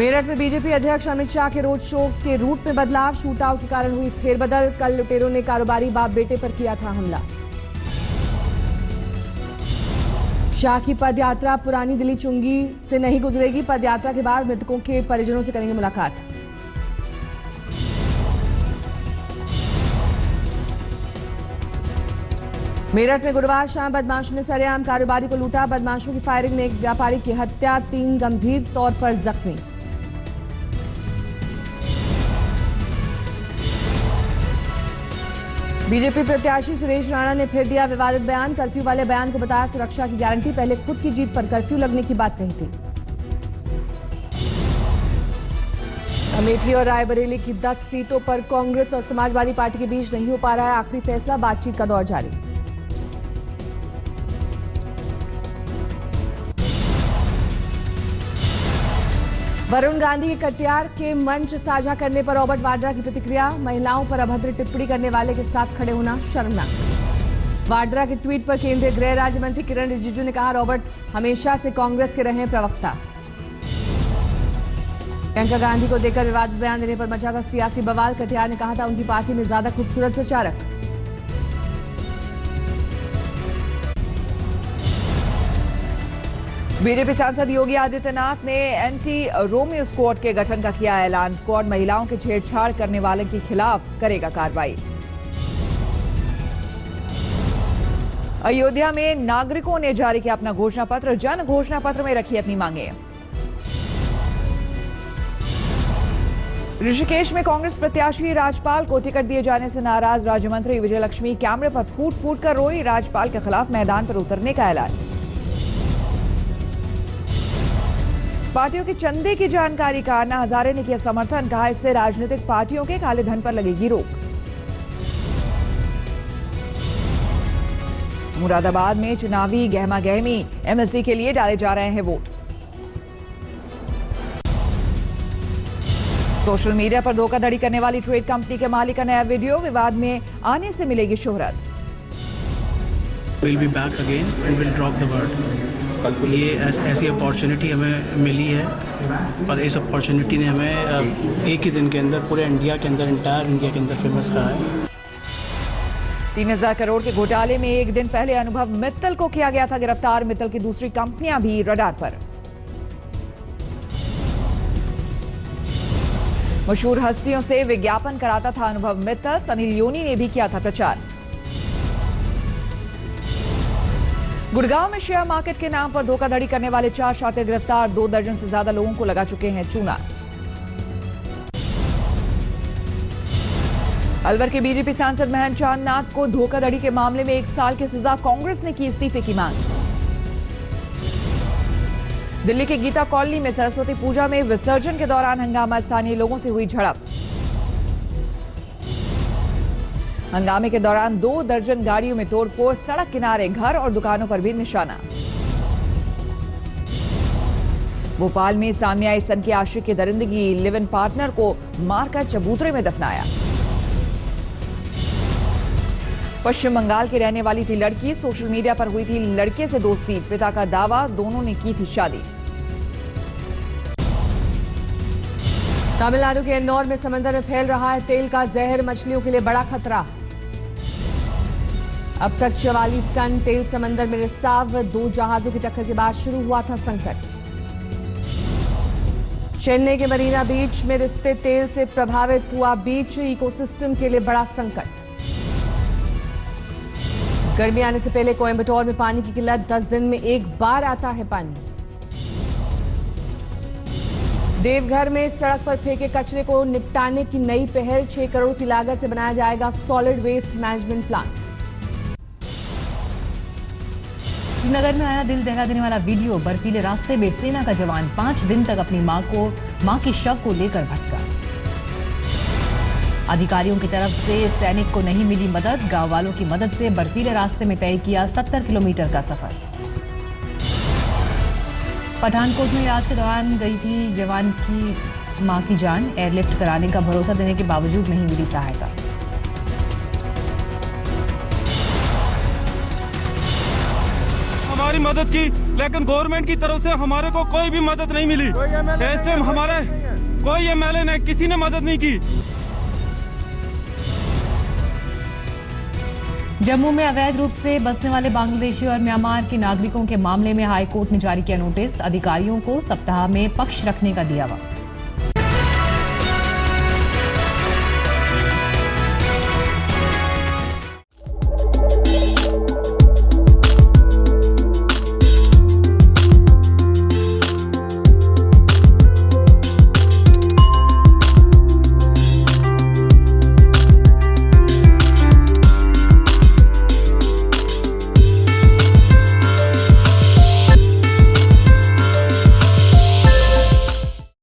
मेरठ में बीजेपी अध्यक्ष अमित शाह के रोड शो के रूट में बदलाव, शूटआउट के कारण हुई फेरबदल। कल लुटेरों ने कारोबारी बाप बेटे पर किया था हमला। शाह की पदयात्रा पुरानी दिल्ली चुंगी से नहीं गुजरेगी। पदयात्रा के बाद मृतकों के परिजनों से करेंगे मुलाकात। मेरठ में गुरुवार शाम बदमाशों ने सरेआम कारोबारी को लूटा। बदमाशों की फायरिंग में एक व्यापारी की हत्या, 3 गंभीर तौर पर जख्मी। बीजेपी प्रत्याशी सुरेश राणा ने फिर दिया विवादित बयान। कर्फ्यू वाले बयान को बताया सुरक्षा की गारंटी, पहले खुद की जीत पर कर्फ्यू लगने की बात कही थी। अमेठी और रायबरेली की 10 सीटों पर कांग्रेस और समाजवादी पार्टी के बीच नहीं हो पा रहा है आखिरी फैसला, बातचीत का दौर जारी। वरुण गांधी के कटियार के मंच साझा करने पर रॉबर्ट वाड्रा की प्रतिक्रिया। महिलाओं पर अभद्र टिप्पणी करने वाले के साथ खड़े होना शर्मनाक। वाड्रा के ट्वीट पर केंद्रीय गृह राज्य मंत्री किरण रिजिजू ने कहा, रॉबर्ट हमेशा से कांग्रेस के रहे प्रवक्ता। प्रियंका गांधी को देकर विवादित बयान देने पर मचा था सियासी बवाल। कटियार ने कहा था उनकी पार्टी में ज्यादा खूबसूरत प्रचारक। बीजेपी सांसद योगी आदित्यनाथ ने एंटी रोमियो स्क्वाड के गठन का किया ऐलान। स्क्वाड महिलाओं के छेड़छाड़ करने वाले के खिलाफ करेगा कार्रवाई। अयोध्या में नागरिकों ने जारी किया अपना घोषणा पत्र। जन घोषणा पत्र में रखी अपनी मांगे। ऋषिकेश में कांग्रेस प्रत्याशी राजपाल को टिकट दिए जाने से नाराज राज्य मंत्री विजयलक्ष्मी कैमरे पर फूट फूट कर रोई। राजपाल के खिलाफ मैदान पर उतरने का ऐलान। पार्टियों के चंदे की जानकारी का अन्ना हजारे ने किया समर्थन, कहा इससे राजनीतिक पार्टियों के काले धन पर लगेगी रोक। मुरादाबाद में चुनावी गहमा गहमी, एमएलसी के लिए डाले जा रहे हैं वोट। सोशल मीडिया पर धोखाधड़ी करने वाली ट्रेड कंपनी के मालिक का नया वीडियो, विवाद में आने से मिलेगी शोहरत। We'll be back again and we'll drop the word. ये ऐसी अपॉर्चुनिटी हमें मिली है और इस अपॉर्चुनिटी ने हमें एक ही दिन के अंदर पूरे इंडिया के अंदर, इंटायर इंडिया के अंदर फेमस करा है। 3000 करोड़ के घोटाले में एक दिन पहले अनुभव मित्तल को किया गया था गिरफ्तार। मित्तल की दूसरी कंपनियां भी रडार पर। मशहूर हस्तियों से विज्ञापन कराता था अनुभव मित्तल। सनी लियोनी ने भी किया था प्रचार। गुड़गांव में शेयर मार्केट के नाम पर धोखाधड़ी करने वाले 4 शातिर गिरफ्तार। 2 दर्जन से ज्यादा लोगों को लगा चुके हैं चूना। अलवर के बीजेपी सांसद महंत चांद नाथ को धोखाधड़ी के मामले में 1 साल की सजा, कांग्रेस ने की इस्तीफे की मांग। दिल्ली के गीता कॉलोनी में सरस्वती पूजा में विसर्जन के दौरान हंगामा, स्थानीय लोगों से हुई झड़प। हंगामे के दौरान 2 दर्जन गाड़ियों में तोड़फोड़, सड़क किनारे घर और दुकानों पर भी निशाना। भोपाल में सामने आई सन की आशिक की दरिंदगी, लिव इन पार्टनर को मारकर चबूतरे में दफनाया। पश्चिम बंगाल की रहने वाली थी लड़की, सोशल मीडिया पर हुई थी लड़के से दोस्ती। पिता का दावा, दोनों ने की थी शादी। तमिलनाडु के एन्नौर में समंदर में फैल रहा है तेल का जहर, मछलियों के लिए बड़ा खतरा। अब तक 44 टन तेल समंदर में रिसाव। 2 जहाजों की टक्कर के बाद शुरू हुआ था संकट। चेन्नई के मरीना बीच में रिसते तेल से प्रभावित हुआ बीच, इकोसिस्टम के लिए बड़ा संकट। गर्मी आने से पहले कोयंबटूर में पानी की किल्लत, 10 दिन में एक बार आता है पानी। देवघर में सड़क पर फेंके कचरे को निपटाने की नई पहल, 6 करोड़ की लागत से बनाया जाएगा solid waste management plant. Srinagar में आया दिल दहला देने वाला वीडियो। बर्फीले रास्ते में सेना का जवान 5 दिन तक अपनी मां के शव को लेकर भटका। अधिकारियों की तरफ से सैनिक को नहीं मिली मदद। गांव वालों की मदद से बर्फीले रास्ते में तय किया 70 किलोमीटर का सफर। पठानकोट में इलाज के दौरान गई थी जवान की मां की जान। एयरलिफ्ट कराने का भरोसा देने के बावजूद नहीं मिली सहायता। हमारी मदद की लेकिन गवर्नमेंट की तरफ से हमारे को कोई भी मदद नहीं मिली। इस टाइम हमारे कोई एमएलए ने किसी ने मदद नहीं की। जम्मू में अवैध रूप से बसने वाले बांग्लादेशी और म्यांमार के नागरिकों के मामले में हाई कोर्ट ने जारी किया नोटिस। अधिकारियों को सप्ताह में पक्ष रखने का दिया वक्त।